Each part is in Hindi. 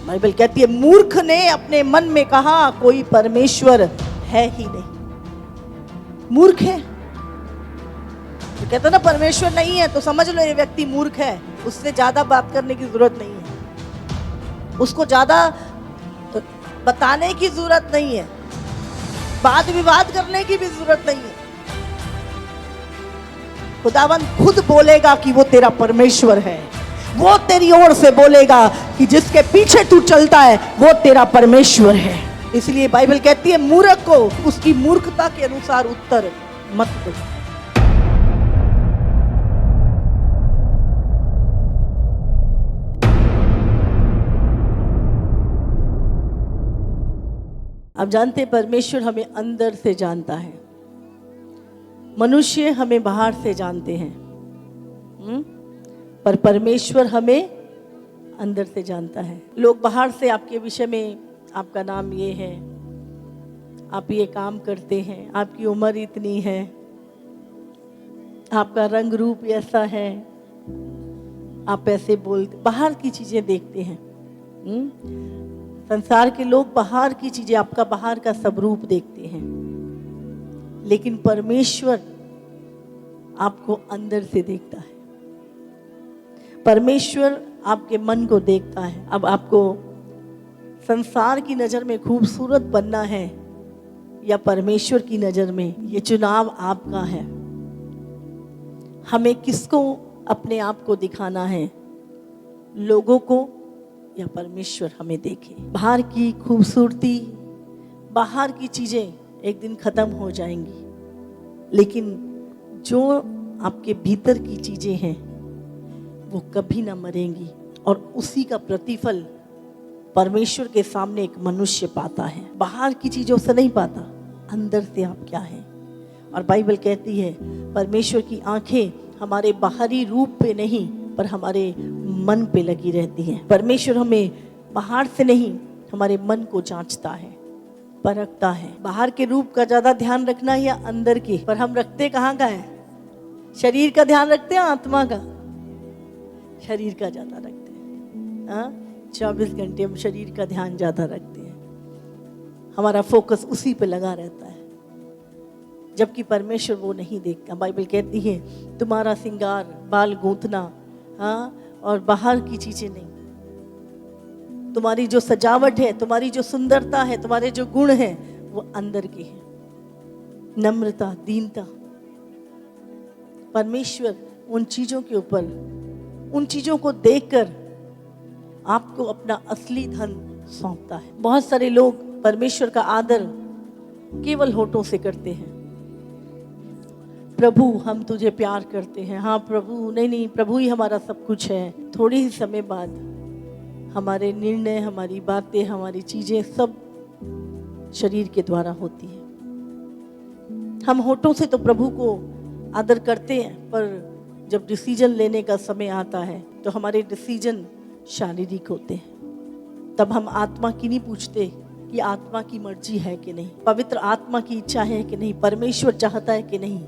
बाइबल कहती है मूर्ख ने अपने मन में कहा कोई परमेश्वर है ही नहीं। मूर्ख है तो कहते ना परमेश्वर नहीं है तो समझ लो ये व्यक्ति मूर्ख है। उससे ज्यादा बात करने की जरूरत नहीं है, उसको ज्यादा बताने की जरूरत नहीं है, वाद विवाद करने की भी जरूरत नहीं है। खुदावंद खुद बोलेगा कि वो तेरा परमेश्वर है, वो तेरी ओर से बोलेगा कि जिसके पीछे तू चलता है वो तेरा परमेश्वर है। इसलिए बाइबल कहती है मूर्ख को उसकी मूर्खता के अनुसार उत्तर मत दो। आप जानते हैं परमेश्वर हमें अंदर से जानता है, मनुष्य हमें बाहर से जानते हैं, पर परमेश्वर हमें अंदर से जानता है। लोग बाहर से आपके विषय में आपका नाम ये है, आप ये काम करते हैं, आपकी उम्र इतनी है, आपका रंग रूप ऐसा है, आप ऐसे बोलते, बाहर की चीजें देखते हैं। संसार के लोग बाहर की चीजें, आपका बाहर का सब रूप देखते हैं, लेकिन परमेश्वर आपको अंदर से देखता है। परमेश्वर आपके मन को देखता है। अब आपको संसार की नजर में खूबसूरत बनना है या परमेश्वर की नजर में, ये चुनाव आपका है। हमें किसको अपने आप को दिखाना है, लोगों को या परमेश्वर हमें देखे। बाहर की खूबसूरती, बाहर की चीजें एक दिन खत्म हो जाएंगी, लेकिन जो आपके भीतर की चीजें हैं वो कभी ना मरेंगी, और उसी का प्रतिफल परमेश्वर के सामने एक मनुष्य पाता है। बाहर की चीजों से नहीं पाता, अंदर से आप क्या है। और बाइबल कहती है परमेश्वर की आंखें हमारे बाहरी रूप पे नहीं पर हमारे मन पे लगी रहती हैं। परमेश्वर हमें बाहर से नहीं हमारे मन को जांचता है, परखता है। बाहर के रूप का ज्यादा ध्यान रखना या अंदर की, पर हम रखते कहाँ का है? शरीर का ध्यान रखते हैं, आत्मा का? शरीर का ज्यादा रखते हैं। 24 घंटे हम शरीर का ध्यान ज्यादा रखते हैं, हमारा फोकस उसी पे लगा रहता है, जबकि परमेश्वर वो नहीं देखता। बाइबल कहती है तुम्हारा श्रृंगार, बाल गूंथना, और बाहर की चीजें नहीं। तुम्हारी जो सजावट है, तुम्हारी जो सुंदरता है, तुम्हारे जो गुण हैं वो अंदर के हैं। नम्रता, दीनता। परमेश्वर उन चीजों के ऊपर, उन चीजों को देखकर आपको अपना असली धन सौंपता है। बहुत सारे लोग परमेश्वर का आदर केवल होठों से करते हैं। प्रभु हम तुझे प्यार करते हैं, हाँ प्रभु, नहीं प्रभु ही हमारा सब कुछ है। थोड़ी ही समय बाद हमारे निर्णय, हमारी बातें, हमारी चीजें सब शरीर के द्वारा होती है। हम होठों से तो प्रभु को आदर करते हैं, पर जब डिसीजन लेने का समय आता है तो हमारे डिसीजन शारीरिक होते हैं। तब हम आत्मा की नहीं पूछते कि आत्मा की मर्जी है कि नहीं, पवित्र आत्मा की इच्छा है कि नहीं, परमेश्वर चाहता है कि नहीं।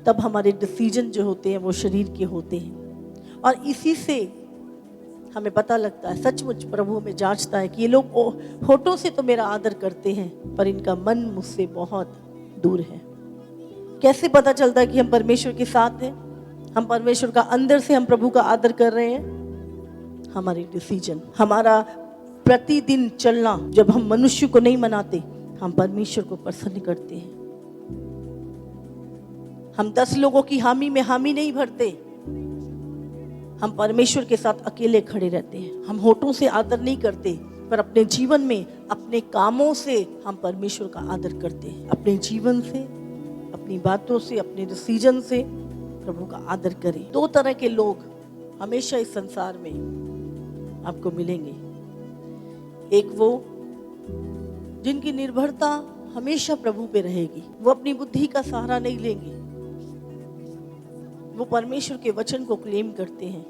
तब हमारे डिसीजन जो होते हैं वो शरीर के होते हैं, और इसी से हमें पता लगता है, सचमुच प्रभु हमें जांचता है कि ये लोग होठों से तो मेरा आदर करते हैं पर इनका मन मुझसे बहुत दूर है। कैसे पता चलता है कि हम परमेश्वर के साथ हैं, हम परमेश्वर का अंदर से हम प्रभु का आदर कर रहे हैं? हमारे डिसीजन, हमारा प्रतिदिन चलना। जब हम मनुष्य को नहीं मनाते, हम परमेश्वर को प्रसन्न करते हैं। हम 10 लोगों की हामी में हामी नहीं भरते, हम परमेश्वर के साथ अकेले खड़े रहते हैं। हम होठों से आदर नहीं करते, पर अपने जीवन में, अपने कामों से हम परमेश्वर का आदर करते हैं। अपने जीवन से, अपनी बातों से, अपने डिसीजन से प्रभु का आदर करें। 2 तरह के लोग हमेशा इस संसार में आपको मिलेंगे। एक वो जिनकी निर्भरता हमेशा प्रभु पे रहेगी, वो अपनी बुद्धि का सहारा नहीं लेंगे, वो परमेश्वर के वचन को क्लेम करते हैं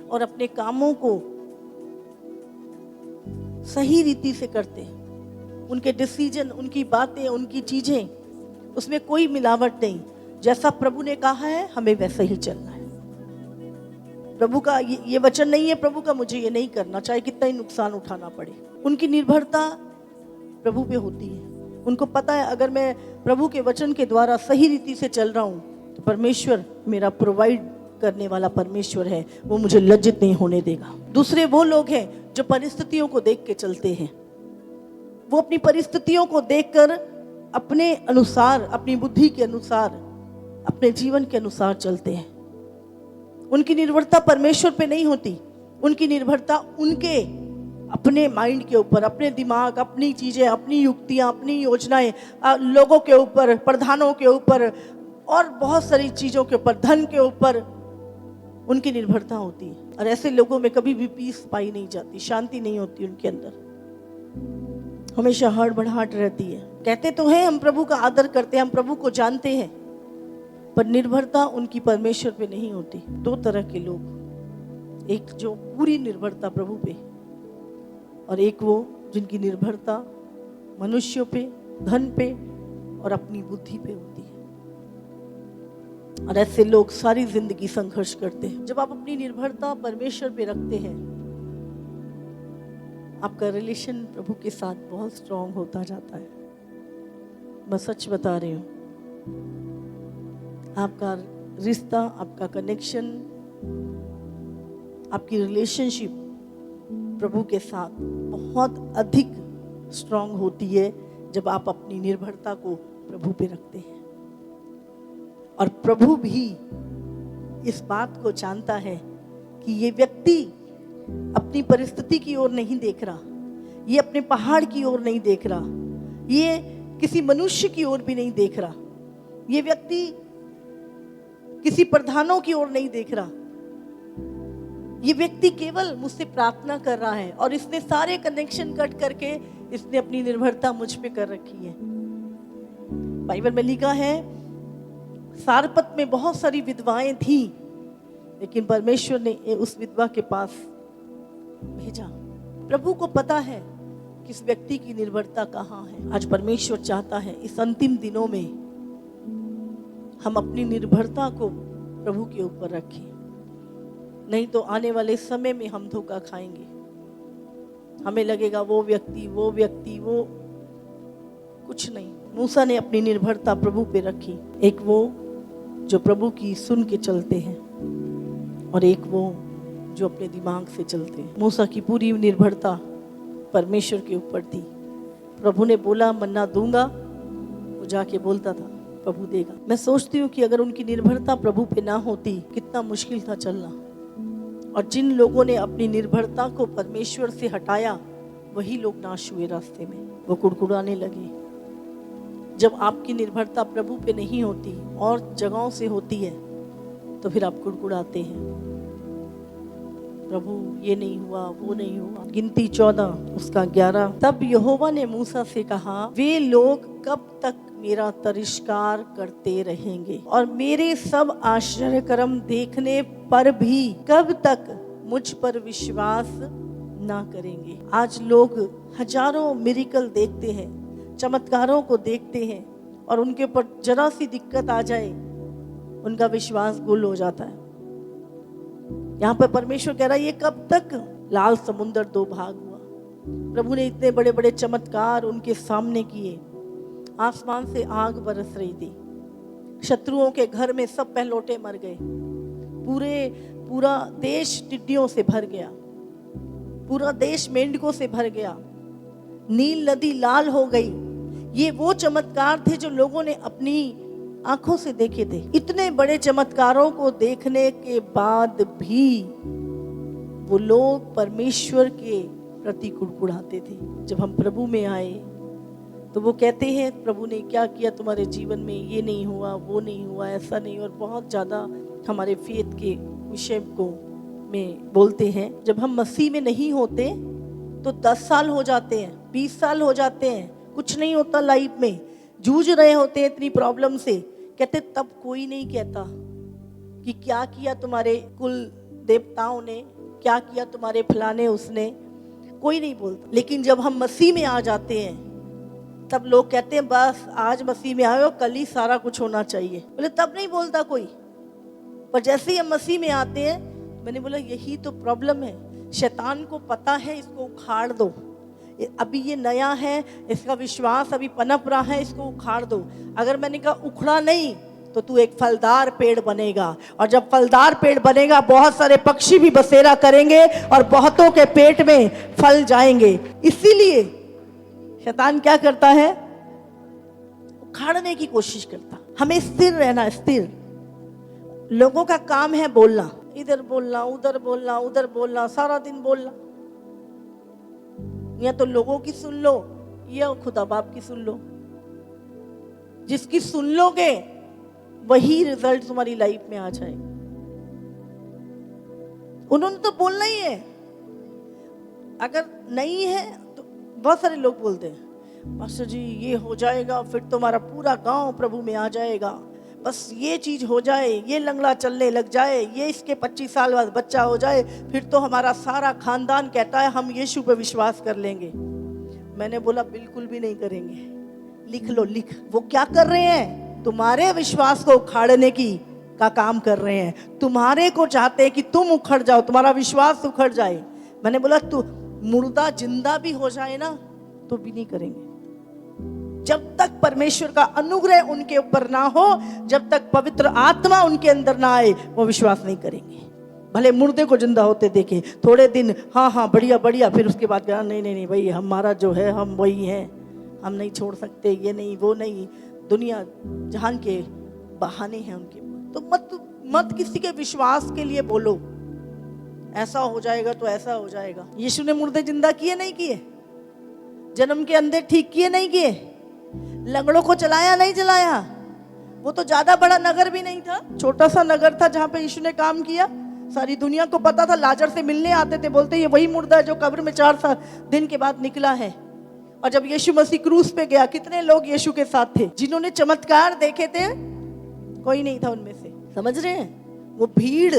और अपने कामों को सही रीति से करते हैं। उनके डिसीजन, उनकी बातें, उनकी चीजें, उसमें कोई मिलावट नहीं। जैसा प्रभु ने कहा है हमें वैसा ही चलना है। प्रभु का ये वचन नहीं है, प्रभु का मुझे ये नहीं करना, चाहे कितना ही नुकसान उठाना पड़े। उनकी निर्भरता प्रभु पे होती है। उनको पता है अगर मैं प्रभु के वचन के द्वारा सही रीति से चल रहा हूँ तो परमेश्वर मेरा प्रोवाइड करने वाला परमेश्वर है, वो मुझे लज्जित नहीं होने देगा। दूसरे वो लोग हैं जो परिस्थितियों को देख के चलते हैं। वो अपनी परिस्थितियों को देखकर अपने अनुसार, अपनी बुद्धि के अनुसार, अपने जीवन के अनुसार चलते हैं। उनकी निर्भरता परमेश्वर पे नहीं होती, उनकी निर्भरता उनके अपने माइंड के ऊपर, अपने दिमाग, अपनी चीजें, अपनी युक्तियां, अपनी योजनाएं, लोगों के ऊपर, प्रधानों के ऊपर और बहुत सारी चीजों के ऊपर, धन के ऊपर उनकी निर्भरता होती है। और ऐसे लोगों में कभी भी पीस पाई नहीं जाती, शांति नहीं होती उनके अंदर, हमेशा हड़बड़ाहट रहती है। कहते तो हैं हम प्रभु का आदर करते हैं, हम प्रभु को जानते हैं, पर निर्भरता उनकी परमेश्वर पे नहीं होती। दो तरह के लोग, एक जो पूरी निर्भरता प्रभु पे और एक वो जिनकी निर्भरता मनुष्यों पे, धन पे और अपनी बुद्धि पे होती है। और ऐसे लोग सारी जिंदगी संघर्ष करते हैं। जब आप अपनी निर्भरता परमेश्वर पे रखते हैं, आपका रिलेशन प्रभु के साथ बहुत स्ट्रांग होता जाता है। मैं सच बता रही हूँ, आपका रिश्ता, आपका कनेक्शन, आपकी रिलेशनशिप प्रभु के साथ बहुत अधिक स्ट्रांग होती है जब आप अपनी निर्भरता को प्रभु पे रखते हैं। और प्रभु भी इस बात को जानता है कि ये व्यक्ति अपनी परिस्थिति की ओर नहीं देख रहा, ये अपने पहाड़ की ओर नहीं देख रहा, ये किसी मनुष्य की ओर भी नहीं देख रहा, ये व्यक्ति किसी प्रधानों की ओर नहीं देख रहा, ये व्यक्ति केवल मुझसे प्रार्थना कर रहा है। और इसने सारे कनेक्शन कट करके इसने अपनी निर्भरता मुझ पे कर रखी है। बाइबल में लिखा है, सारपत में बहुत सारी विधवाएं थी, लेकिन परमेश्वर ने उस विधवा के पास भेजा। प्रभु को पता है कि इस व्यक्ति की निर्भरता कहाँ है। आज परमेश्वर चाहता है इस अंतिम दिनों में हम अपनी निर्भरता को प्रभु के ऊपर रखें, नहीं तो आने वाले समय में हम धोखा खाएंगे। हमें लगेगा वो व्यक्ति वो कुछ नहीं। मूसा ने अपनी निर्भरता प्रभु पे रखी, एक वो जो प्रभु की सुन के चलते हैं और एक वो जो अपने दिमाग से चलते हैं। मूसा की पूरी निर्भरता परमेश्वर के ऊपर थी। प्रभु ने बोला मन्ना दूंगा, वो जाके बोलता था प्रभु देगा। मैं सोचती हूँ कि अगर उनकी निर्भरता प्रभु पे ना होती, कितना मुश्किल था चलना। और जिन लोगों ने अपनी निर्भरता को परमेश्वर से हटाया, वही लोग नाश हुए रास्ते में, वो कुड़कुड़ाने लगे। जब आपकी निर्भरता प्रभु पे नहीं होती और जगहों से होती है, तो फिर आप कुड़कुड़ाते हैं, प्रभु ये नहीं हुआ, वो नहीं हुआ। गिनती 14 उसका 11। तब यहोवा ने मूसा से कहा, वे लोग कब तक मेरा तिरस्कार करते रहेंगे और मेरे सब आश्चर्य कर्म देखने पर भी कब तक मुझ पर विश्वास ना करेंगे। आज लोग हजारों मिरेकल देखते हैं, चमत्कारों को देखते हैं, और उनके ऊपर जरा सी दिक्कत आ जाए उनका विश्वास गुल हो जाता है। यहाँ पर परमेश्वर कह रहा है, ये कब तक? लाल समुद्र 2 भाग हुआ। प्रभु ने इतने बड़े बड़े चमत्कार उनके सामने किए, आसमान से आग बरस रही थी, शत्रुओं के घर में सब पहलौटे मर गए, पूरा देश टिड्डियों से भर गया, पूरा देश मेंढकों से भर गया, नील नदी लाल हो गई। ये वो चमत्कार थे जो लोगों ने अपनी आंखों से देखे थे। इतने बड़े चमत्कारों को देखने के बाद भी वो लोग परमेश्वर के प्रति कुड़कुड़ाते थे। जब हम प्रभु में आए तो वो कहते हैं, प्रभु ने क्या किया तुम्हारे जीवन में, ये नहीं हुआ, वो नहीं हुआ, ऐसा नहीं। और बहुत ज़्यादा हमारे फेथ के विषय को में बोलते हैं। जब हम मसीह में नहीं होते तो 10 साल हो जाते हैं, 20 साल हो जाते हैं, कुछ नहीं होता लाइफ में, जूझ रहे होते हैं इतनी प्रॉब्लम से। कहते तब कोई नहीं कहता कि क्या किया तुम्हारे कुल देवताओं ने, क्या किया तुम्हारे फलाने उसने, कोई नहीं बोलता। लेकिन जब हम मसीह में आ जाते हैं तब लोग कहते हैं बस आज मसीह में आए हो, कल ही सारा कुछ होना चाहिए। बोले तब नहीं बोलता कोई। पर जैसे ही हम मसीह में आते हैं मैंने बोला यही तो प्रॉब्लम है, शैतान को पता है इसको उखाड़ दो, अभी ये नया है, इसका विश्वास अभी पनप रहा है, इसको उखाड़ दो। अगर मैंने कहा उखड़ा नहीं तो तू एक फलदार पेड़ बनेगा, और जब फलदार पेड़ बनेगा बहुत सारे पक्षी भी बसेरा करेंगे और बहुतों के पेट में फल जाएंगे। इसीलिए शैतान क्या करता है, उखाड़ने की कोशिश करता। हमें स्थिर रहना, स्थिर। लोगों का काम है बोलना, इधर बोलना, उधर बोलना, उधर बोलना, सारा दिन बोलना। या तो लोगों की सुन लो या खुदा बाप की सुन लो। जिसकी सुन लोगे वही रिजल्ट तुम्हारी लाइफ में आ जाए। उन्होंने तो बोलना ही है, अगर नहीं है तो बहुत सारे लोग बोलते हैं मास्टर जी ये हो जाएगा फिर तुम्हारा पूरा गांव प्रभु में आ जाएगा, बस ये चीज हो जाए, ये लंगड़ा चलने लग जाए, ये इसके 25 साल बाद बच्चा हो जाए, फिर तो हमारा सारा खानदान कहता है हम यीशु पे विश्वास कर लेंगे। मैंने बोला बिल्कुल भी नहीं करेंगे। लिख लो, लिख। वो क्या कर रहे हैं, तुम्हारे विश्वास को उखाड़ने की का काम कर रहे हैं। तुम्हारे को चाहते हैं कि तुम उखड़ जाओ, तुम्हारा विश्वास उखड़ जाए। मैंने बोला तू मुर्दा जिंदा भी हो जाए ना तो भी नहीं करेंगे। जब तक परमेश्वर का अनुग्रह उनके ऊपर ना हो, जब तक पवित्र आत्मा उनके अंदर ना आए, वो विश्वास नहीं करेंगे। भले मुर्दे को जिंदा होते देखे थोड़े दिन, हाँ हाँ बढ़िया बढ़िया, फिर उसके बाद कहा नहीं नहीं नहीं भाई हमारा जो है हम वही हैं, हम नहीं छोड़ सकते, ये नहीं वो नहीं, दुनिया जहान के बहाने हैं उनके। तो मत किसी के विश्वास के लिए बोलो ऐसा हो जाएगा तो ऐसा हो जाएगा। यीशु ने मुर्दे जिंदा किए नहीं किए, जन्म के अंधे ठीक किए नहीं किए, लंगड़ों को चलाया नहीं चलाया। वो तो ज्यादा बड़ा नगर भी नहीं था, छोटा सा नगर था जहां पे यीशु ने काम किया। सारी दुनिया को पता था, लाजर से मिलने आते थे, बोलते ये वही मुर्दा है जो कब्र में 4 दिन के बाद निकला है। और जब यीशु मसीह क्रूस पे गया, कितने लोग यीशु के साथ थे जिन्होंने चमत्कार देखे थे? कोई नहीं था उनमें से। समझ रहे हैं? वो भीड़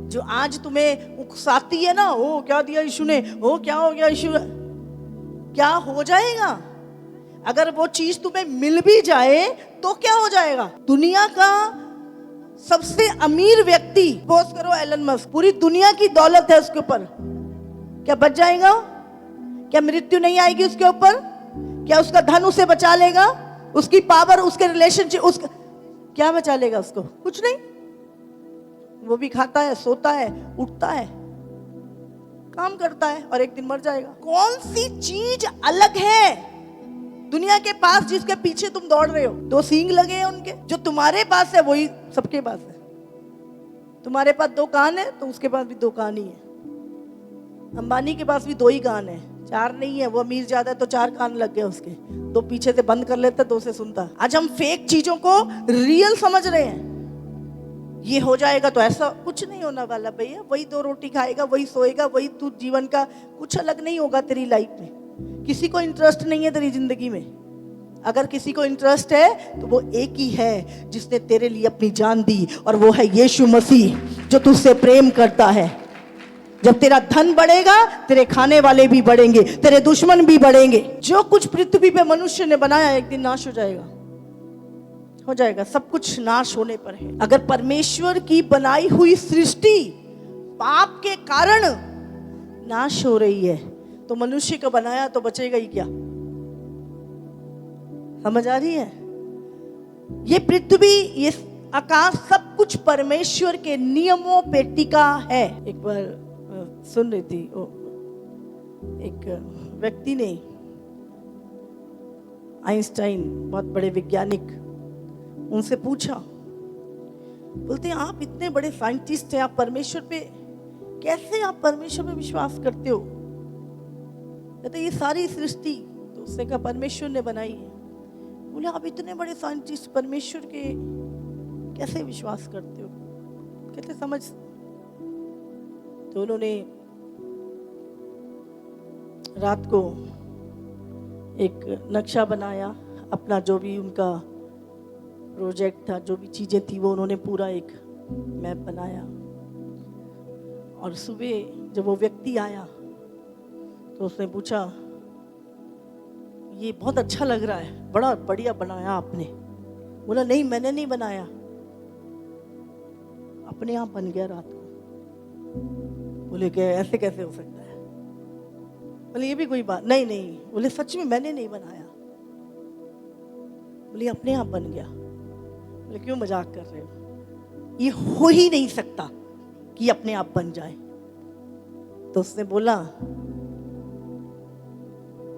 जो आज तुम्हें उकसाती है ना, ओ क्या दिया यीशु ने, ओ क्या हो गया यीशु, क्या हो जाएगा? अगर वो चीज तुम्हें मिल भी जाए तो क्या हो जाएगा? दुनिया का सबसे अमीर व्यक्ति, सपोज करो एलन मस्क, पूरी दुनिया की दौलत है उसके ऊपर, क्या बच जाएगा? क्या मृत्यु नहीं आएगी उसके ऊपर? क्या उसका धन उसे बचा लेगा? उसकी पावर, उसके रिलेशनशिप, उसका क्या बचा लेगा उसको? कुछ नहीं। वो भी खाता है, सोता है, उठता है, काम करता है और एक दिन मर जाएगा। कौन सी चीज अलग है दुनिया के पास जिसके पीछे तुम दौड़ रहे हो? 2 सींग लगे हैं उनके, जो तुम्हारे पास है वही सबके पास है। तुम्हारे पास 2 कान है तो उसके पास भी 2 कान ही है। अंबानी के पास भी 2 ही कान है, 4 नहीं है। वो अमीर ज्यादा है तो 4 कान लग गए उसके, 2 पीछे से बंद कर लेता, 2 से सुनता। आज हम फेक चीजों को रियल समझ रहे हैं। ये हो जाएगा तो ऐसा कुछ नहीं होने वाला भैया, वही 2 रोटी खाएगा, वही सोएगा, वही तू जीवन का कुछ अलग नहीं होगा तेरी लाइफ में। किसी को इंटरेस्ट नहीं है तेरी जिंदगी में। अगर किसी को इंटरेस्ट है तो वो एक ही है जिसने तेरे लिए अपनी जान दी, और वो है यीशु मसीह जो तुझसे प्रेम करता है। जब तेरा धन बढ़ेगा, तेरे खाने वाले भी बढ़ेंगे, तेरे दुश्मन भी बढ़ेंगे। जो कुछ पृथ्वी पे मनुष्य ने बनाया एक दिन नाश हो जाएगा, हो जाएगा। सब कुछ नाश होने पर है। अगर परमेश्वर की बनाई हुई सृष्टि पाप के कारण नाश हो रही है तो मनुष्य को बनाया तो बचेगा ही क्या? समझ आ रही है? ये पृथ्वी, ये आकाश, सब कुछ परमेश्वर के नियमों पे टिका है। एक बार सुन रही थी, एक व्यक्ति ने, आइंस्टाइन बहुत बड़े वैज्ञानिक, उनसे पूछा, बोलते हैं आप इतने बड़े साइंटिस्ट हैं, आप परमेश्वर पे कैसे, आप परमेश्वर पे विश्वास करते हो? कहते ये सारी सृष्टि तो उसने कहा परमेश्वर ने बनाई है। बोले आप इतने बड़े साइंटिस्ट, परमेश्वर के कैसे विश्वास करते हो? कहते समझ। तो उन्होंने रात को एक नक्शा बनाया, अपना जो भी उनका प्रोजेक्ट था, जो भी चीजें थी, वो उन्होंने पूरा एक मैप बनाया। और सुबह जब वो व्यक्ति आया तो उसने पूछा ये बहुत अच्छा लग रहा है, बड़ा बढ़िया बनाया आपने। बोला नहीं मैंने नहीं बनाया, अपने आप बन गया रात को। बोले कि ऐसे कैसे हो सकता है? बोले ये भी कोई बात नहीं। नहीं बोले सच में मैंने नहीं बनाया। बोले अपने आप बन गया। बोले क्यों मजाक कर रहे हो, ये हो ही नहीं सकता कि अपने आप बन जाए। तो उसने बोला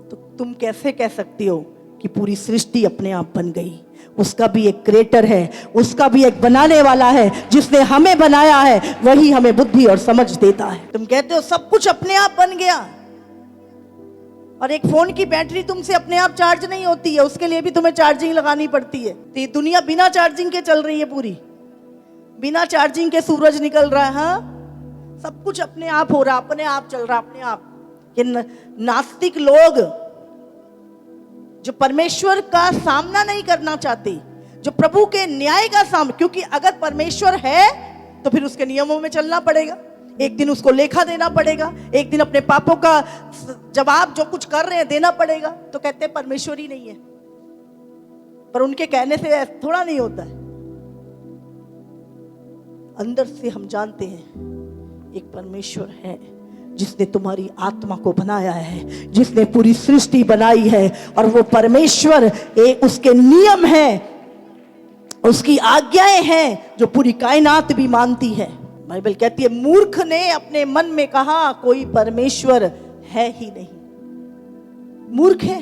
तो तुम कैसे कह सकती हो कि पूरी सृष्टि अपने आप बन गई? उसका भी एक क्रिएटर है, उसका भी एक बनाने वाला है। जिसने हमें बनाया है वही हमें बुद्धि और समझ देता है। तुम कहते हो सब कुछ अपने आप बन गया, और एक फोन की बैटरी तुमसे अपने आप चार्ज नहीं होती है, उसके लिए भी तुम्हें चार्जिंग लगानी पड़ती है। तो ये दुनिया बिना चार्जिंग के चल रही है, पूरी बिना चार्जिंग के सूरज निकल रहा है। हाँ, सब कुछ अपने आप हो रहा, अपने आप चल रहा, अपने आप। ये नास्तिक लोग जो परमेश्वर का सामना नहीं करना चाहते, जो प्रभु के न्याय का सामना, क्योंकि अगर परमेश्वर है तो फिर उसके नियमों में चलना पड़ेगा, एक दिन उसको लेखा देना पड़ेगा, एक दिन अपने पापों का जवाब जो कुछ कर रहे हैं देना पड़ेगा। तो कहते हैं परमेश्वर ही नहीं है, पर उनके कहने से थोड़ा नहीं होता है। अंदर से हम जानते हैं एक परमेश्वर है जिसने तुम्हारी आत्मा को बनाया है, जिसने पूरी सृष्टि बनाई है, और वो परमेश्वर उसके नियम हैं, उसकी आज्ञाएं हैं जो पूरी कायनात भी मानती है। बाइबल कहती है मूर्ख ने अपने मन में कहा कोई परमेश्वर है ही नहीं। मूर्ख है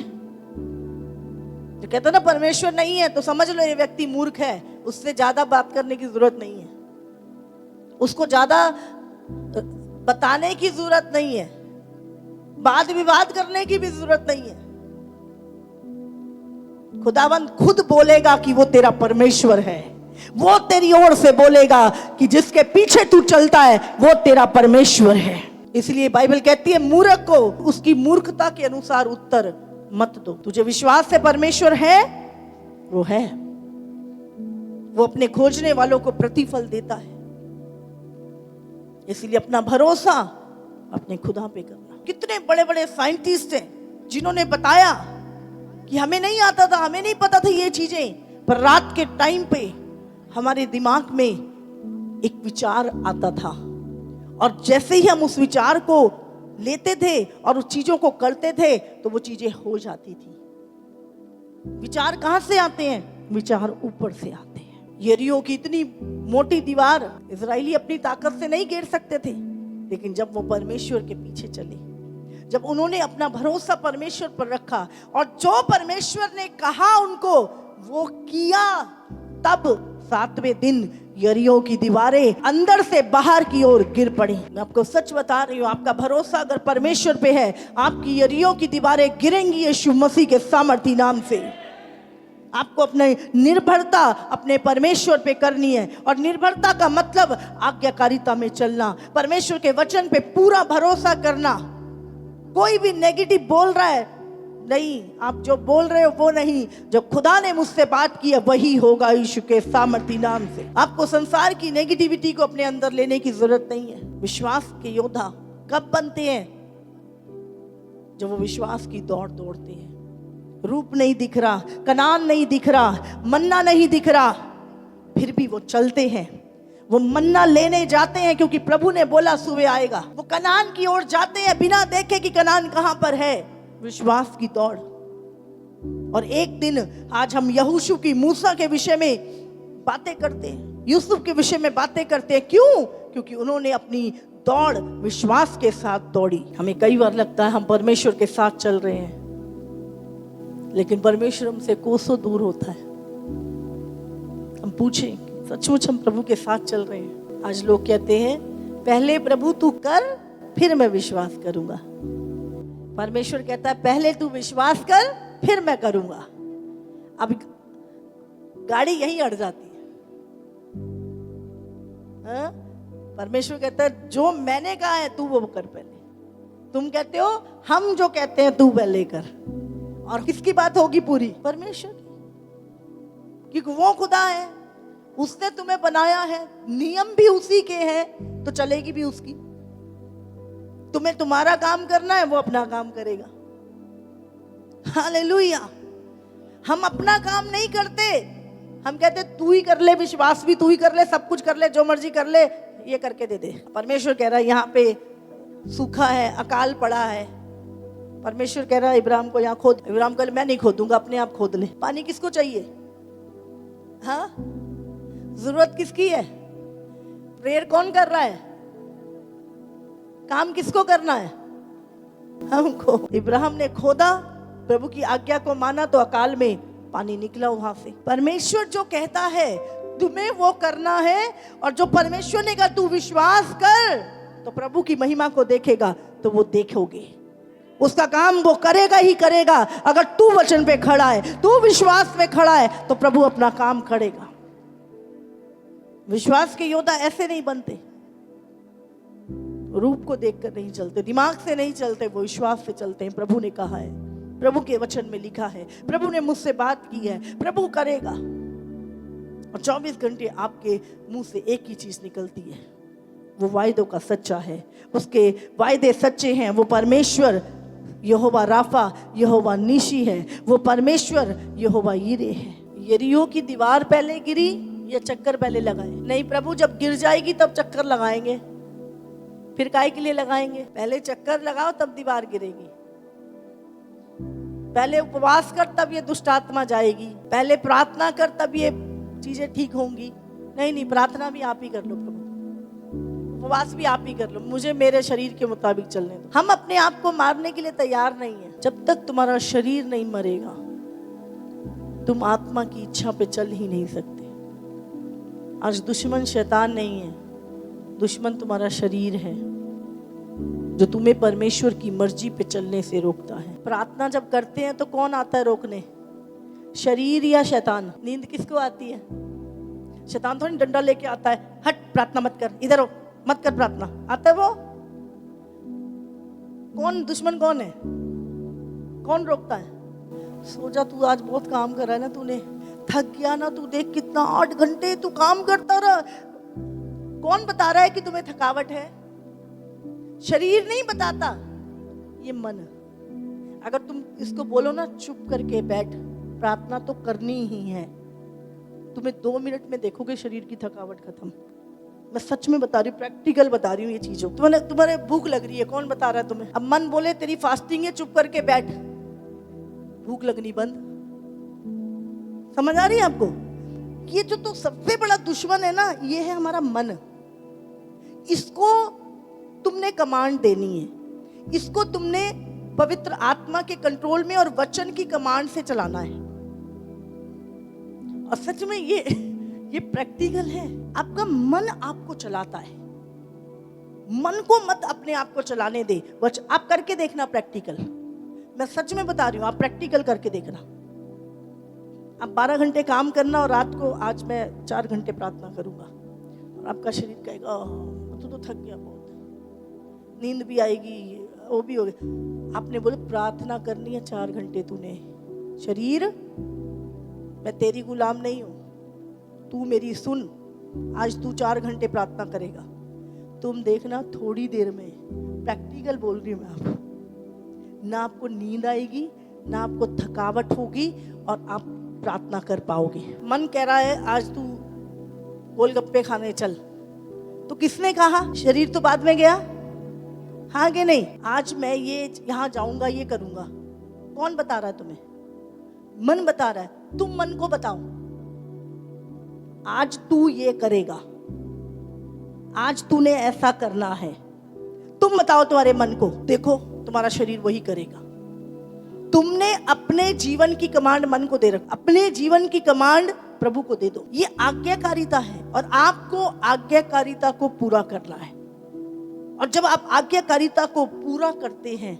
जो कहता ना परमेश्वर नहीं है, तो समझ लो ये व्यक्ति मूर्ख है। उससे ज्यादा बात करने की जरूरत नहीं है, उसको ज्यादा बताने की जरूरत नहीं है, वाद विवाद करने की भी जरूरत नहीं है। खुदावंद खुद बोलेगा कि वो तेरा परमेश्वर है, वो तेरी ओर से बोलेगा कि जिसके पीछे तू चलता है वो तेरा परमेश्वर है। इसलिए बाइबल कहती है मूर्ख को उसकी मूर्खता के अनुसार उत्तर मत दो। तुझे विश्वास से परमेश्वर है, वो है, वो अपने खोजने वालों को प्रतिफल देता है। इसलिए अपना भरोसा अपने खुदा पे करना। कितने बड़े बड़े साइंटिस्ट हैं जिन्होंने बताया कि हमें नहीं आता था, हमें नहीं पता था ये चीजें, पर रात के टाइम पे हमारे दिमाग में एक विचार आता था, और जैसे ही हम उस विचार को लेते थे और उस चीजों को करते थे तो वो चीजें हो जाती थी। विचार कहां से आते हैं? विचार ऊपर से आते हैं। यरीहो की इतनी मोटी दीवार इजराइली अपनी ताकत से नहीं गिर सकते थे, लेकिन जब वो परमेश्वर के पीछे चले, जब उन्होंने अपना भरोसा परमेश्वर पर रखा और जो परमेश्वर ने कहा उनको वो किया, तब 7वें दिन यरीहो की दीवारें अंदर से बाहर की ओर गिर पड़ी। मैं आपको सच बता रही हूँ, आपका भरोसा अगर परमेश्वर पे है, आपकी यरीहो की दीवारें गिरेंगी यीशु मसीह के सामर्थी नाम से। आपको अपनी निर्भरता अपने परमेश्वर पे करनी है, और निर्भरता का मतलब आज्ञाकारिता में चलना, परमेश्वर के वचन पे पूरा भरोसा करना। कोई भी नेगेटिव बोल रहा है, नहीं, आप जो बोल रहे हो वो नहीं, जो खुदा ने मुझसे बात की है वही होगा यीशु के सामर्थी नाम से। आपको संसार की नेगेटिविटी को अपने अंदर लेने की जरूरत नहीं है। विश्वास के योद्धा कब बनते हैं? जब वो विश्वास की दौड़ दौड़ते हैं। रूप नहीं दिख रहा, कनान नहीं दिख रहा, मन्ना नहीं दिख रहा, फिर भी वो चलते हैं, वो मन्ना लेने जाते हैं, क्योंकि प्रभु ने बोला सुबह आएगा। वो कनान की ओर जाते हैं बिना देखे कि कनान कहां पर है। विश्वास की दौड़। और एक दिन आज हम यहोशू की, मूसा के विषय में बातें करते हैं, यूसुफ के विषय में बातें करते हैं। क्यों? क्योंकि उन्होंने अपनी दौड़ विश्वास के साथ दौड़ी। हमें कई बार लगता है हम परमेश्वर के साथ चल रहे हैं, लेकिन परमेश्वर हमसे कोसों दूर होता है। हम पूछें सचमुच हम प्रभु के साथ चल रहे हैं? आज लोग कहते हैं पहले प्रभु तू कर फिर मैं विश्वास करूंगा। परमेश्वर कहता है पहले तू विश्वास कर फिर मैं करूंगा। अब गाड़ी यहीं अड़ जाती है। हाँ? परमेश्वर कहता है जो मैंने कहा है तू वो कर पहले। तुम कहते हो हम जो कहते हैं तू पहले कर, और किसकी बात होगी पूरी? परमेश्वर की, क्योंकि वो खुदा है, उसने तुम्हें बनाया है, नियम भी उसी के हैं, तो चलेगी भी उसकी। तुम्हें तुम्हारा काम करना है, वो अपना काम करेगा। हालेलुया। हम अपना काम नहीं करते, हम कहते तू ही कर ले, विश्वास भी तू ही कर ले, सब कुछ कर ले, जो मर्जी कर ले, ये करके दे दे। परमेश्वर कह रहा है यहाँ पे सूखा है, अकाल पड़ा है। परमेश्वर कह रहा है इब्राहिम को यहाँ खोद। इब्राहिम कह मैं नहीं खोदूंगा, अपने आप खोद ले। पानी किसको चाहिए? हाँ, जरूरत किसकी है? प्रेयर कौन कर रहा है? काम किसको करना है? हमको। इब्राहिम ने खोदा, प्रभु की आज्ञा को माना तो अकाल में पानी निकला वहां से। परमेश्वर जो कहता है तुम्हें वो करना है, और जो परमेश्वर ने कहा तू विश्वास कर तो प्रभु की महिमा को देखेगा, तो वो देखोगे। उसका काम वो करेगा ही करेगा। अगर तू वचन पे खड़ा है, तू विश्वास पे खड़ा है, तो प्रभु अपना काम करेगा। विश्वास के योद्धा ऐसे नहीं बनते, रूप को देखकर नहीं चलते, दिमाग से नहीं चलते, वो विश्वास से चलते हैं। प्रभु ने कहा है, प्रभु के वचन में लिखा है, प्रभु ने मुझसे बात की है, प्रभु करेगा। और 24 घंटे आपके मुंह से एक ही चीज निकलती है, वो वायदों का सच्चा है। उसके वायदे सच्चे हैं। वो परमेश्वर यहोवा राफा, यहोवा नीशी है। वो परमेश्वर यहोवा यीरे है। यरीहो की दीवार पहले गिरी या चक्कर पहले लगाए? नहीं, प्रभु जब गिर जाएगी तब चक्कर लगाएंगे। फिर काहे के लिए लगाएंगे? पहले चक्कर लगाओ तब दीवार गिरेगी। पहले उपवास कर तब ये दुष्ट आत्मा जाएगी। पहले प्रार्थना कर तब ये चीजें ठीक होंगी। नहीं, प्रार्थना भी आप ही कर लो प्रभु, उपवास भी आप ही कर लो, मुझे मेरे शरीर के मुताबिक चलने दो। हम अपने आप को मारने के लिए तैयार नहीं है। जब तक तुम्हारा शरीर नहीं मरेगा, तुम आत्मा की इच्छा पे चल ही नहीं सकते। आज दुश्मन शैतान नहीं है, दुश्मन तुम्हारा शरीर है, जो तुम्हें परमेश्वर की मर्जी पे चलने से रोकता है। प्रार्थना जब करते हैं तो कौन आता है रोकने? शरीर या शैतान? नींद किसको आती है? शैतान थोड़ी डंडा लेके आता है, हट प्रार्थना मत कर, इधर हो, मत कर प्रार्थना। आता है वो? कौन दुश्मन कौन है? कौन रोकता है? सो जा, तू आज बहुत काम कर रहा है ना, तूने थक गया ना, तू देख कितना 8 घंटे तू काम करता रहा। कौन बता रहा है कि तुम्हें थकावट है? शरीर नहीं बताता, ये मन। अगर तुम इसको बोलो ना चुप करके बैठ, प्रार्थना तो करनी ही है, तुम्हें 2 मिनट में देखोगे शरीर की थकावट खत्म। मैं सच में बता रही हूँ, प्रैक्टिकल बता रही हूँ ये चीजों। तुम्हारे भूख लग रही है, कौन बता रहा है तुम्हें? अब मन बोले तेरी फास्टिंग है, चुप करके बैठ, भूख लगनी बंद। समझ आ रही है आपको? ये जो तो सबसे बड़ा दुश्मन है ना, ये है हमारा मन। इसको तुमने कमांड देनी है, इसको तुमने पवित्र आत्मा के कंट्रोल में और वचन की कमांड से चलाना है। और सच में ये प्रैक्टिकल है। आपका मन आपको चलाता है, मन को मत अपने आप को चलाने दे। आप करके देखना प्रैक्टिकल, मैं सच में बता रही हूँ, आप प्रैक्टिकल करके देखना। आप 12 घंटे काम करना और रात को आज मैं 4 घंटे प्रार्थना करूंगा, और आपका शरीर कहेगा तू तो थक गया बहुत, नींद भी आएगी, वो भी हो गया। आपने बोले प्रार्थना करनी है 4 घंटे, तूने शरीर, मैं तेरी गुलाम नहीं हूं, तू मेरी सुन। आज तू 4 घंटे प्रार्थना करेगा, तुम देखना थोड़ी देर में, प्रैक्टिकल बोल रही हूँ मैं आपको, ना आपको नींद आएगी, ना आपको थकावट होगी, और आप प्रार्थना कर पाओगे। मन कह रहा है आज तू गोलगप्पे खाने चल, तो किसने कहा? शरीर तो बाद में गया, हाँ कि नहीं? आज मैं ये यहाँ जाऊंगा, ये करूंगा, कौन बता रहा है तुम्हें? मन बता रहा है। तुम मन को बताओ आज तू ये करेगा, आज तूने ऐसा करना है। तुम बताओ तुम्हारे मन को, देखो तुम्हारा शरीर वही करेगा। तुमने अपने जीवन की कमांड मन को दे रखा, अपने जीवन की कमांड प्रभु को दे दो। ये आज्ञाकारिता है, और आपको आज्ञाकारिता को पूरा करना है। और जब आप आज्ञाकारिता को पूरा करते हैं,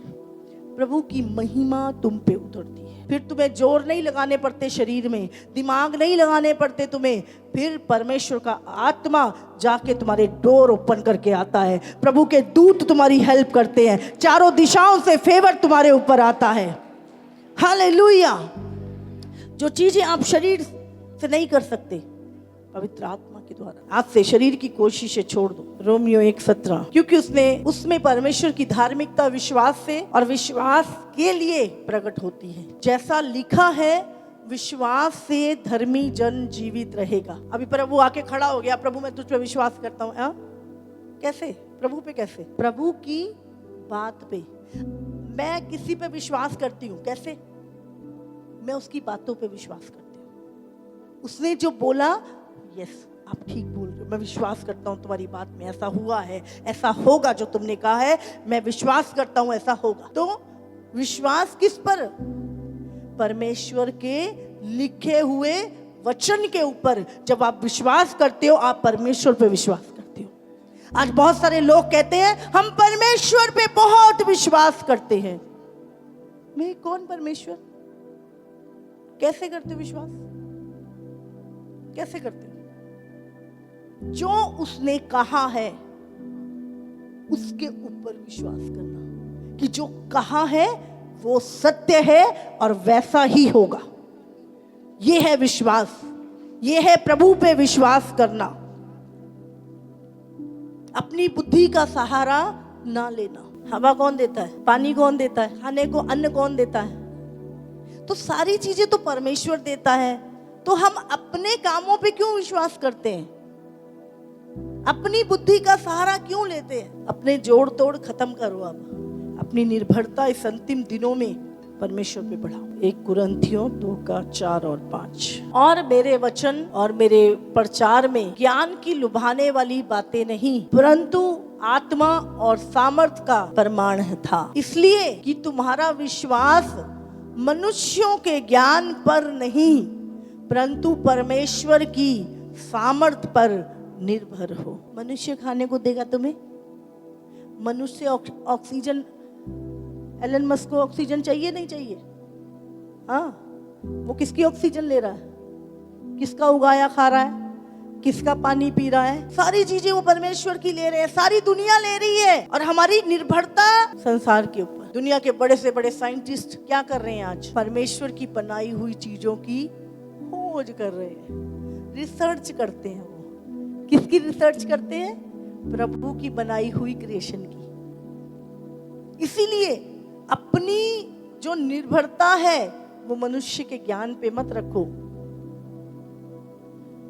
प्रभु की महिमा तुम पे उतरती है। फिर तुम्हें जोर नहीं लगाने पड़ते शरीर में, दिमाग नहीं लगाने पड़ते तुम्हें। फिर परमेश्वर का आत्मा जाके तुम्हारे डोर ओपन करके आता है। प्रभु के दूत तुम्हारी हेल्प करते हैं, चारों दिशाओं से फेवर तुम्हारे ऊपर आता है। हालेलुया। जो चीजें आप शरीर से नहीं कर सकते, पवित्र आत्मा के द्वारा आज से शरीर की कोशिशें छोड़ दो। रोमियो 1:17, क्योंकि उसमें परमेश्वर की धार्मिकता विश्वास से और विश्वास के लिए प्रकट होती है। जैसा लिखा है, विश्वास से धर्मी जन जीवित रहेगा। अभी प्रभु आके खड़ा हो गया, प्रभु मैं तुझ पे विश्वास करता हूँ। कैसे? प्रभु पे कैसे? प्रभु की बात पे, मैं किसी पे विश्वास करती हूँ, कैसे? मैं उसकी बातों पे विश्वास करती हूँ। उसने जो बोला, यस आप ठीक बोल रहे हो, मैं विश्वास करता हूँ तुम्हारी बात में, ऐसा हुआ है, ऐसा होगा जो तुमने कहा है, मैं विश्वास करता हूँ ऐसा होगा। तो विश्वास किस पर? परमेश्वर के लिखे हुए वचन के ऊपर। जब आप विश्वास करते हो, आप परमेश्वर पे विश्वास करते हो। आज बहुत सारे लोग कहते हैं हम परमेश्वर पे बहुत विश्वास करते हैं। मैं कौन परमेश्वर? कैसे करते हो विश्वास? कैसे करते हो? जो उसने कहा है उसके ऊपर विश्वास करना कि जो कहा है वो सत्य है और वैसा ही होगा। ये है विश्वास, ये है प्रभु पे विश्वास करना। अपनी बुद्धि का सहारा ना लेना। हवा कौन देता है? पानी कौन देता है? खाने को अन्न कौन देता है? तो सारी चीजें तो परमेश्वर देता है। तो हम अपने कामों पे क्यों विश्वास करते हैं? अपनी बुद्धि का सहारा क्यों लेते हैं? अपने जोड़ तोड़ खत्म करो। अब अपनी निर्भरता इस अंतिम दिनों में परमेश्वर पे बढ़ाओ। 1 कुरिन्थियों 2:4 और 5। और मेरे वचन और मेरे प्रचार में ज्ञान की लुभाने वाली बातें नहीं, परंतु आत्मा और सामर्थ का प्रमाण था, इसलिए कि तुम्हारा विश्वास मनुष्यों के ज्ञान पर नहीं, परंतु परमेश्वर की सामर्थ पर निर्भर हो। मनुष्य खाने को देगा तुम्हें? मनुष्य ऑक्सीजन, एलन मस्क को ऑक्सीजन चाहिए नहीं चाहिए? हाँ, वो किसकी ऑक्सीजन ले रहा है? किसका उगाया खा रहा है? किसका पानी पी रहा है? सारी चीजें वो परमेश्वर की ले रहे हैं, सारी दुनिया ले रही है। और हमारी निर्भरता संसार के ऊपर। दुनिया के बड़े से बड़े साइंटिस्ट क्या कर रहे हैं आज? परमेश्वर की बनाई हुई चीजों की खोज कर रहे हैं, रिसर्च करते हैं। वो किसकी रिसर्च करते हैं? प्रभु की बनाई हुई क्रिएशन की। इसीलिए अपनी जो निर्भरता है वो मनुष्य के ज्ञान पे मत रखो।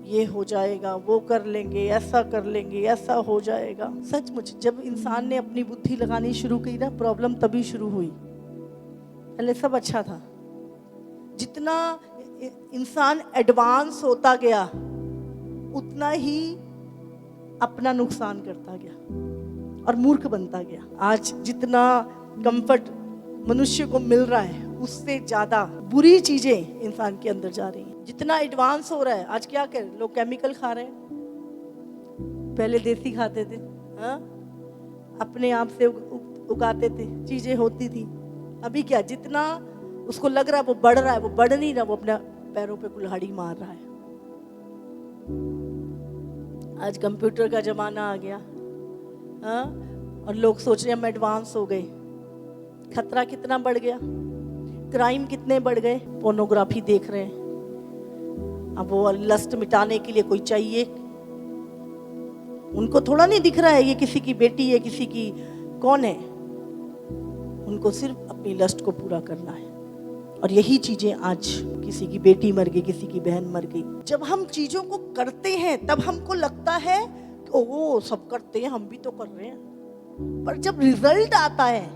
ये हो जाएगा, वो कर लेंगे, ऐसा कर लेंगे, ऐसा हो जाएगा। सचमुच जब इंसान ने अपनी बुद्धि लगानी शुरू की ना, प्रॉब्लम तभी शुरू हुई। पहले सब अच्छा था। जितना इंसान एडवांस होता गया उतना ही अपना नुकसान करता गया और मूर्ख बनता गया। आज जितना कंफर्ट मनुष्य को मिल रहा है उससे ज्यादा बुरी चीजें इंसान के अंदर जा रही हैं। जितना एडवांस हो रहा है, आज क्या कर लोग केमिकल खा रहे हैं। पहले देसी खाते थे, हाँ, अपने आप से उगाते थे, चीजें होती थी। अभी क्या, जितना उसको लग रहा है वो बढ़ रहा है, वो बढ़ नहीं रहा, वो अपने पैरों पे कुल्हाड़ी मार रहा है। आज कंप्यूटर का जमाना आ गया, हाँ, और लोग सोच रहे हैं हम एडवांस हो गए। खतरा कितना बढ़ गया, क्राइम कितने बढ़ गए। पोर्नोग्राफी देख रहे हैं। अब वो लस्ट मिटाने के लिए कोई चाहिए, उनको थोड़ा नहीं दिख रहा है ये किसी की बेटी है, किसी की कौन है। उनको सिर्फ अपनी लस्ट को पूरा करना है। और यही चीजें आज, किसी की बेटी मर गई, किसी की बहन मर गई। जब हम चीजों को करते हैं तब हमको लगता है कि ओह सब करते हैं, हम भी तो कर रहे हैं। पर जब रिजल्ट आता है,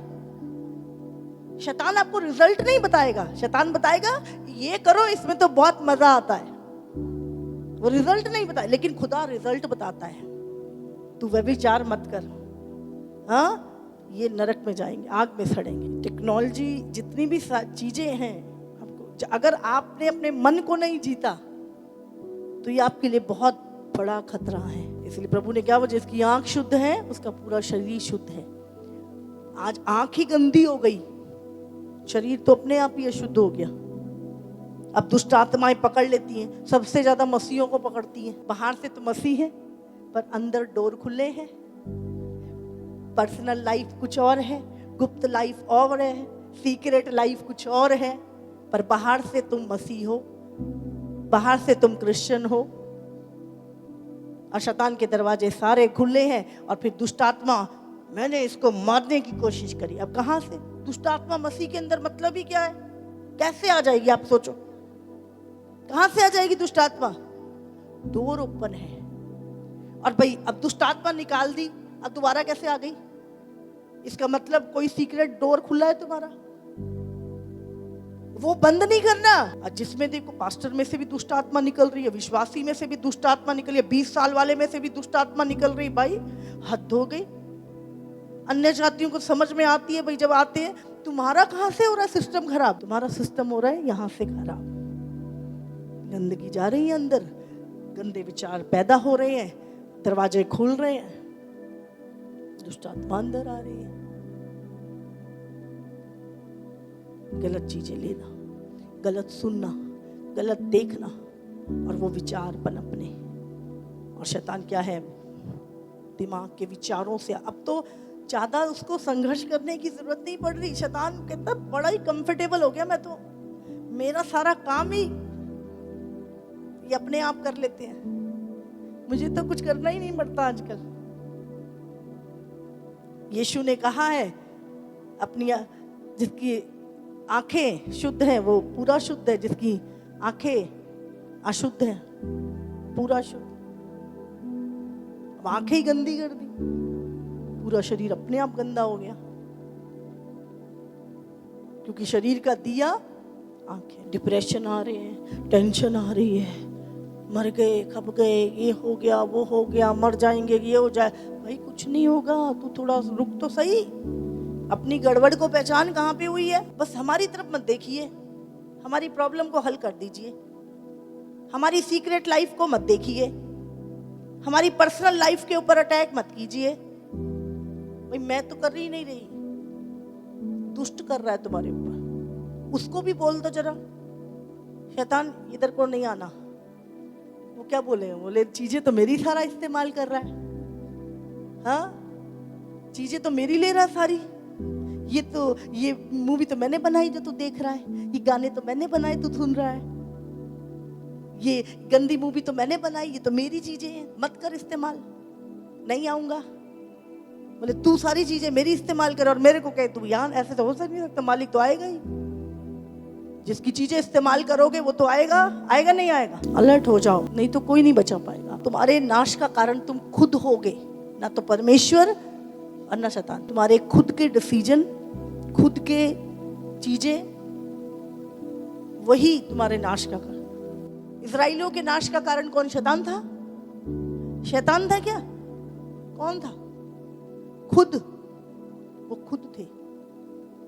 शैतान आपको रिजल्ट नहीं बताएगा। शैतान बताएगा ये करो, इसमें तो बहुत मजा आता है। वो रिजल्ट नहीं बताए, लेकिन खुदा रिजल्ट बताता है। तू व्यभिचार मत कर, हाँ, ये नरक में जाएंगे, आग में सड़ेंगे। टेक्नोलॉजी जितनी भी चीजें हैं, आपको अगर आपने अपने मन को नहीं जीता तो ये आपके लिए बहुत बड़ा खतरा है। इसलिए प्रभु ने क्या, वो जिसकी आंख शुद्ध है उसका पूरा शरीर शुद्ध है। आज आंख ही गंदी हो गई, शरीर तो अपने आप ही अशुद्ध हो गया। अब दुष्ट आत्माएं पकड़ लेती हैं, सबसे ज्यादा मसीहों को पकड़ती हैं। बाहर से तो मसीह है पर अंदर डोर खुले हैं। पर्सनल लाइफ कुछ और है, गुप्त लाइफ और है, सीक्रेट लाइफ कुछ और है। पर बाहर से तुम मसीह हो, बाहर से तुम क्रिश्चियन हो। और शैतान के दरवाजे सारे खुले हैं। और फिर दुष्ट आत्मा, मैंने इसको मारने की कोशिश करी। अब कहां से दुष्ट आत्मा मसीह के अंदर, मतलब ही क्या है? कैसे आ जाएगी? आप सोचो, कहां से आ जाएगी दुष्ट आत्मा? डोर ओपन है। और भाई अब दुष्ट आत्मा निकाल दी, अब दोबारा कैसे आ गई? इसका मतलब कोई सीक्रेट डोर खुला है तुम्हारा, वो बंद नहीं करना। और जिसमें देखो पास्टर में से भी दुष्ट आत्मा निकल रही है, विश्वासी में से भी दुष्ट आत्मा निकल रही है, 20 साल वाले में से भी दुष्ट आत्मा निकल रही, भाई हद हो गई। अन्य जातियों को समझ में आती है भाई, जब आते हैं तुम्हारा कहां से हो रहा है सिस्टम खराब, तुम्हारा सिस्टम हो रहा है यहां से खराब, गंदगी जा रही है अंदर, गंदे विचार पैदा हो रहे हैं, दरवाजे खुल रहे हैं, दुष्ट आत्मा अंदर आ रही है। गलत चीजें लेना, गलत सुनना, गलत देखना और वो विचार पनपने। और शैतान क्या है, दिमाग के विचारों से अब तो ज्यादा उसको संघर्ष करने की जरूरत नहीं पड़ रही। शैतान कहता बड़ा ही कंफर्टेबल हो गया, मैं तो मेरा सारा काम ही ये अपने आप कर लेते हैं, मुझे तो कुछ करना ही नहीं पड़ता आजकल। यीशु ने कहा है अपनी जिसकी आंखें शुद्ध हैं वो पूरा शुद्ध है, जिसकी आंखें अशुद्ध हैं पूरा शुद्ध। अब आंखें ही गंदी कर दी, पूरा शरीर अपने आप गंदा हो गया, क्योंकि शरीर का दिया आंखें। डिप्रेशन आ रहे हैं, टेंशन आ रही है, मर गए खप गए, ये हो गया वो हो गया, मर जाएंगे ये हो जाए। भाई कुछ नहीं होगा, तू थोड़ा रुक तो सही, अपनी गड़बड़ को पहचान कहाँ पे हुई है। बस हमारी तरफ मत देखिए, हमारी प्रॉब्लम को हल कर दीजिए, हमारी सीक्रेट लाइफ को मत देखिए, हमारी पर्सनल लाइफ के ऊपर अटैक मत कीजिए। भाई मैं तो कर ही नहीं रही, दुष्ट कर रहा है तुम्हारे ऊपर, उसको भी बोल दो जरा, शैतान इधर को नहीं आना। वो क्या बोले चीजें तो मेरी सारा इस्तेमाल कर रहा है, हाँ चीजें तो मेरी ले रहा सारी, ये मूवी तो मैंने बनाई जो तू देख रहा है, ये गाने तो मैंने बनाए तू सुन रहा है, ये गंदी मूवी तो मैंने बनाई, ये तो मेरी चीजें हैं, मत कर इस्तेमाल, नहीं आऊंगा। बोले तू सारी चीजें मेरी इस्तेमाल कर और मेरे को कहे तू यहाँ, ऐसे तो हो नहीं सकता, मालिक तो आएगा ही, जिसकी चीजें इस्तेमाल करोगे वो तो आएगा, आएगा नहीं आएगा। अलर्ट हो जाओ, नहीं तो कोई नहीं बचा पाएगा। तुम्हारे नाश का कारण तुम खुद होगे, ना तो परमेश्वर और ना शैतान। तुम्हारे खुद के डिसीजन, खुद के चीजें, वही तुम्हारे नाश का कारण। इजराइलियों के नाश का कारण कौन? शैतान था? शैतान था क्या? कौन था? खुद। वो खुद थे,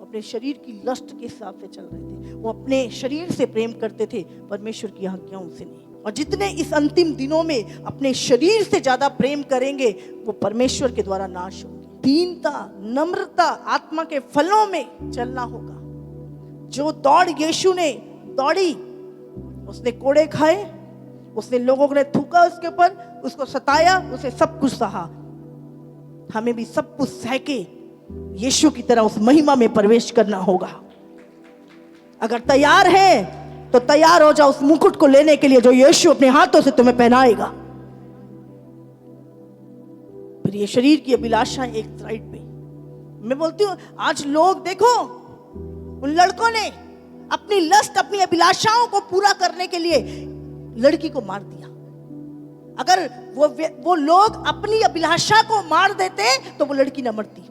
अपने शरीर की लस्ट के हिसाब से चल रहे थे, वो अपने शरीर से प्रेम करते थे, परमेश्वर की आज्ञाओं से नहीं। और जितने इस अंतिम दिनों में अपने शरीर से ज्यादा प्रेम करेंगे वो परमेश्वर के द्वारा नाश होंगे। दीनता, नम्रता, आत्मा के फलों में चलना होगा। जो दौड़ यीशु ने दौड़ी, उसने कोड़े खाए, उसने लोगों ने थूका उसके ऊपर, उसको सताया, उसे सब कुछ सहा। हमें भी सब कुछ सह के यीशु की तरह उस महिमा में प्रवेश करना होगा। अगर तैयार है तो तैयार हो जाओ उस मुकुट को लेने के लिए जो यीशु अपने हाथों से तुम्हें पहनाएगा। फिर ये शरीर की अभिलाषा एक साइड पे। मैं बोलती हूँ आज लोग देखो, उन लड़कों ने अपनी लस्ट, अपनी अभिलाषाओं को पूरा करने के लिए लड़की को मार दिया। अगर वो लोग अपनी अभिलाषा को मार देते तो वो लड़की न मरती।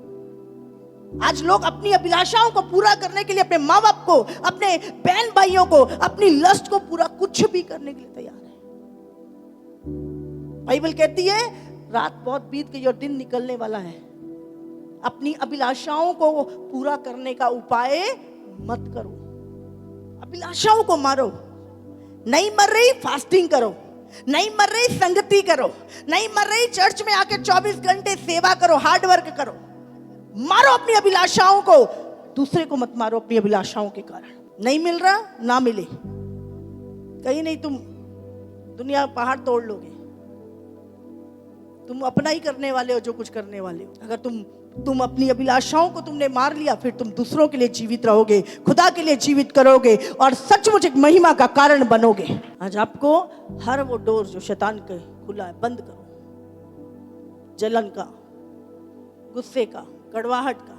आज लोग अपनी अभिलाषाओं को पूरा करने के लिए अपने माँ बाप को, अपने बहन भाइयों को, अपनी लस्ट को पूरा कुछ भी करने के लिए तैयार है। बाइबल कहती है रात बहुत बीत गई और दिन निकलने वाला है। अपनी अभिलाषाओं को पूरा करने का उपाय मत करो, अभिलाषाओं को मारो। नहीं मर रही, फास्टिंग करो। नहीं मर रही, संगति करो। नहीं मर रही, चर्च में आके 24 घंटे सेवा करो, हार्ड वर्क करो। मारो अपनी अभिलाषाओं को, दूसरे को मत मारो अपनी अभिलाषाओं के कारण। नहीं मिल रहा, ना मिले, कहीं नहीं तुम दुनिया पहाड़ तोड़ लोगे। तुम अपना ही करने वाले हो जो कुछ करने वाले हो। अगर तुम अपनी अभिलाषाओं को तुमने मार लिया, फिर तुम दूसरों के लिए जीवित रहोगे, खुदा के लिए जीवित करोगे और सचमुच एक महिमा का कारण बनोगे। आज आपको हर वो डोर जो शैतान के खुला है बंद करो। जलन का, गुस्से का, कड़वाहट का,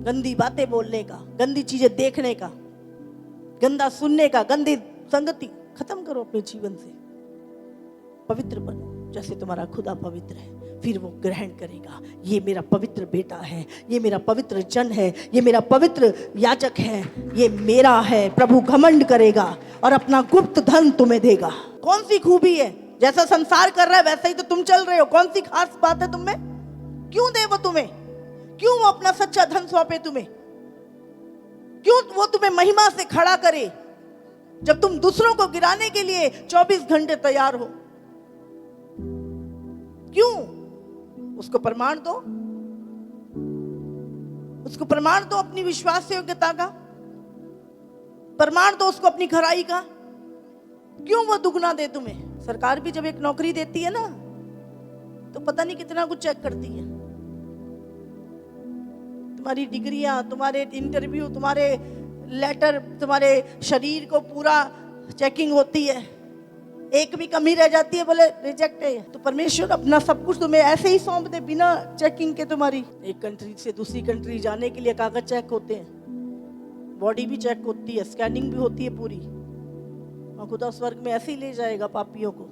गंदी बातें बोलने का, गंदी चीजें देखने का, गंदा सुनने का, गंदी संगति खत्म करो अपने जीवन से। पवित्र बनो जैसे तुम्हारा खुदा पवित्र है। फिर वो ग्रहण करेगा, ये मेरा पवित्र बेटा है, ये मेरा पवित्र जन है, ये मेरा पवित्र याजक है, ये मेरा है। प्रभु घमंड करेगा और अपना गुप्त धन तुम्हें देगा। कौन सी खूबी है? जैसा संसार कर रहा है वैसा ही तो तुम चल रहे हो। कौन सी खास बात है तुम में? क्यों दे वो तुम्हें? क्यों वो अपना सच्चा धन सौंपे तुम्हें? क्यों वो तुम्हें महिमा से खड़ा करे जब तुम दूसरों को गिराने के लिए 24 घंटे तैयार हो? क्यों? उसको प्रमाण दो, उसको प्रमाण दो अपनी विश्वास योग्यता का, प्रमाण दो उसको अपनी खराई का। क्यों वो दुगना दे तुम्हें? सरकार भी जब एक नौकरी देती है ना तो पता नहीं कितना कुछ चेक करती है। तुम्हारी डिग्रियां, तुम्हारे इंटरव्यू, तुम्हारे लेटर, तुम्हारे शरीर को पूरा चेकिंग होती है। एक भी कमी रह जाती है, बोले रिजेक्ट है। तो परमेश्वर अपना सब कुछ तुम्हें ऐसे ही सौंप दे बिना चेकिंग के। तुम्हारी एक कंट्री से दूसरी कंट्री जाने के लिए कागज चेक होते हैं, बॉडी भी चेक होती है, स्कैनिंग भी होती है पूरी। और खुदा स्वर्ग में ऐसे ही ले जाएगा पापियों को,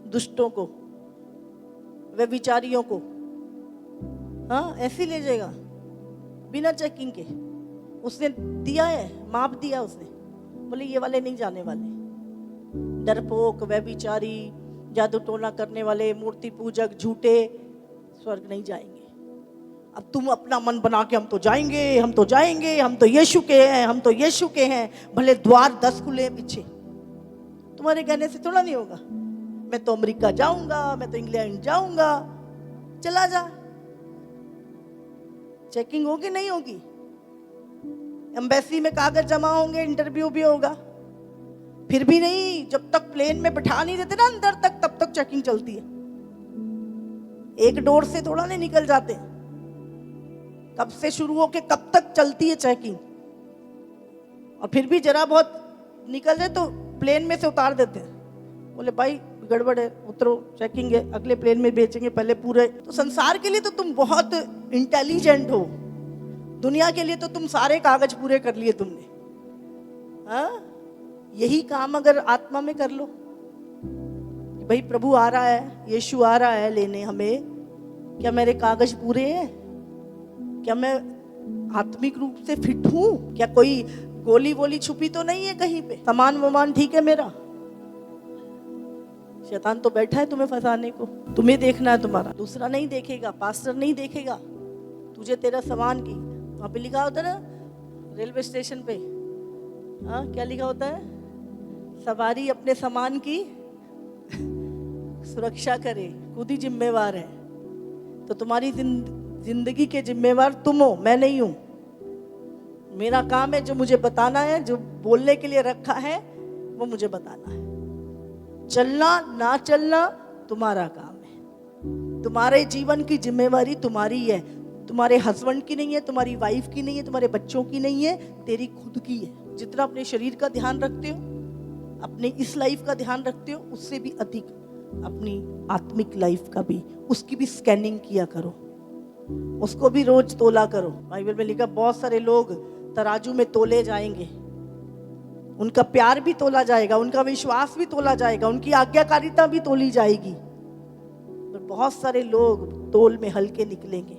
दुष्टों को, व्यभिचारियों को। हाँ, ऐसे ही ले जाएगा बिना चेकिंग के। उसने दिया है, माप दिया उसने, बोले ये वाले नहीं जाने वाले। डरपोक, व्यभिचारी, जादू टोना करने वाले, मूर्ति पूजक, झूठे स्वर्ग नहीं जाएंगे। अब तुम अपना मन बना के हम तो जाएंगे, हम तो जाएंगे, हम तो यीशु के हैं, हम तो यीशु के हैं। भले द्वार 10 खुले हैं पीछे, तुम्हारे कहने से थोड़ा नहीं होगा। मैं तो अमेरिका जाऊंगा, मैं तो इंग्लैंड जाऊंगा। चला जा, चेकिंग होगी नहीं होगी? एम्बेसी में कागज जमा होंगे, इंटरव्यू भी होगा, फिर भी नहीं। जब तक प्लेन में बैठा नहीं देते ना अंदर तक, तब तक चेकिंग चलती है। एक डोर से थोड़ा नहीं निकल जाते, कब से शुरू होके कब तक चलती है चेकिंग। और फिर भी जरा बहुत निकल जाए तो प्लेन में से उतार देते हैं, बोले भाई गड़बड़ है, उतरो, चेकिंग है, अगले प्लेन में भेजेंगे, पहले पूरे। तो संसार के लिए तो तुम बहुत इंटेलिजेंट हो, दुनिया के लिए तो तुम सारे कागज पूरे कर लिए तुमने। हाँ, यही काम अगर आत्मा में कर लो, भाई प्रभु आ रहा है, यीशु आ रहा है लेने हमें, क्या मेरे कागज पूरे हैं? क्या मैं आत्मिक रूप से फिट हूं? क्या कोई गोली वोली छुपी तो नहीं है कहीं पे? सामान वमान ठीक है मेरा? शैतान तो बैठा है तुम्हें फंसाने को। तुम्हें देखना है, तुम्हारा दूसरा नहीं देखेगा, पास्टर नहीं देखेगा तुझे, तेरा सामान की। वहां पे लिखा होता है ना रेलवे स्टेशन पे, हाँ क्या लिखा होता है? सवारी अपने सामान की सुरक्षा करे, खुद ही जिम्मेवार है। तो तुम्हारी जिंदगी के जिम्मेवार तुम हो, मैं नहीं हूं। मेरा काम है जो मुझे बताना है, जो बोलने के लिए रखा है वो मुझे बताना है। चलना ना चलना तुम्हारा काम है, तुम्हारे जीवन की जिम्मेवारी तुम्हारी है। तुम्हारे हस्बैंड की नहीं है, तुम्हारी वाइफ की नहीं है, तुम्हारे बच्चों की नहीं है, तेरी खुद की है। जितना अपने शरीर का ध्यान रखते हो, अपने इस लाइफ का ध्यान रखते हो, उससे भी अधिक अपनी आत्मिक लाइफ का भी, उसकी भी स्कैनिंग किया करो, उसको भी रोज तोला करो। बाइबल में लिखा बहुत सारे लोग तराजू में तोले जाएंगे, उनका प्यार भी तोला जाएगा, उनका विश्वास भी तोला जाएगा, उनकी आज्ञाकारिता भी तोली जाएगी। पर बहुत सारे लोग तोल में हल्के निकलेंगे,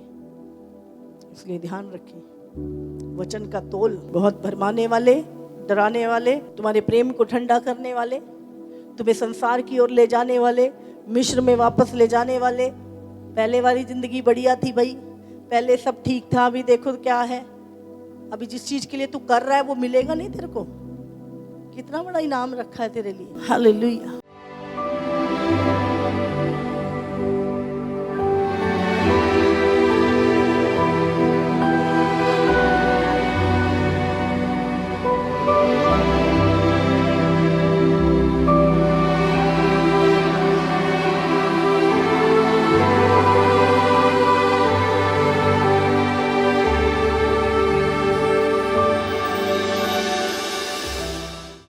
इसलिए ध्यान रखें। वचन का तोल बहुत भरमाने वाले, डराने वाले, तुम्हारे प्रेम को ठंडा करने वाले, तुम्हें संसार की ओर ले जाने वाले, मिस्र में वापस ले जाने वाले। पहले वाली जिंदगी बढ़िया थी भाई, पहले सब ठीक था, अभी देखो क्या है। अभी जिस चीज के लिए तू कर रहा है वो मिलेगा नहीं तेरे को। कितना बड़ा इनाम रखा है तेरे लिए। हालेलुया।